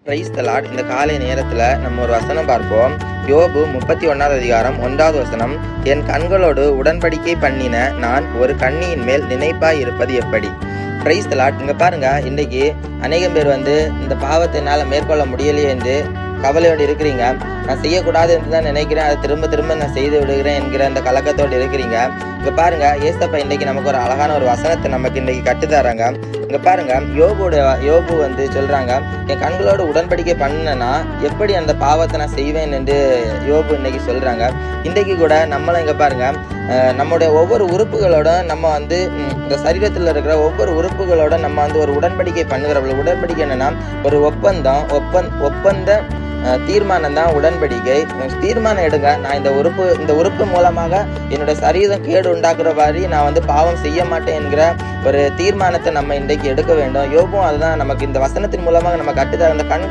Praise the Lord. இந்த காலை நேரத்துல நம்ம ஒரு வசனம் பார்ப்போம். யோபு 31வது அதிகாரம் 1வது வசனம். என் கண்களோடு உடன்படிக்கை பண்ணின நான் ஒரு கண்ணியின் மேல் நினைப்பாய் இருப்பது எப்படி? Praise the Lord. இங்க பாருங்க, இன்னைக்கு அநேகம் பேர் இந்த பாவத்தை என்னால் மேற்கொள்ள முடியலையே என்று கவலையோடு இருக்கிறீங்க. நான் செய்யக்கூடாது என்று தான் நினைக்கிறேன், அதை திரும்ப திரும்ப நான் செய்து விடுகிறேன் என்கிற அந்த கலக்கத்தோடு இருக்கிறீங்க. இங்க பாருங்க, ஏசப்பா இன்னைக்கு நமக்கு ஒரு அழகான ஒரு வசனத்தை நமக்கு இன்னைக்கு கட்டுத்தராங்க. இங்க பாருங்க, யோபு சொல்றாங்க, என் கண்களோடு உடன்படிக்கை பண்ணனா எப்படி அந்த பாவத்தை நான் செய்வேன் என்று யோபு இன்னைக்கு சொல்றாங்க. இன்றைக்கு கூட நம்மளும் இங்க பாருங்க, நம்முடைய ஒவ்வொரு உறுப்புகளோட நம்ம இந்த சரீரத்தில் இருக்கிற ஒவ்வொரு உறுப்புகளோட நம்ம ஒரு உடன்படிக்கை பண்ணுகிறவர்கள். உடன்படிக்கை என்னன்னா ஒரு ஒப்பந்த தீர்மானம் தான் உடன்படிக்கை. தீர்மானம் எடுங்க, நான் இந்த உறுப்பு மூலமாக என்னோட சரீரம் கேடு உண்டாக்குற மாதிரி நான் பாவம் செய்ய மாட்டேன் என்கிற ஒரு தீர்மானத்தை நம்ம இன்றைக்கு எடுக்க வேண்டும். யோபும் அதுதான் நமக்கு இந்த வசனத்தின் மூலமாக நம்ம கட்டுத்தர. அந்த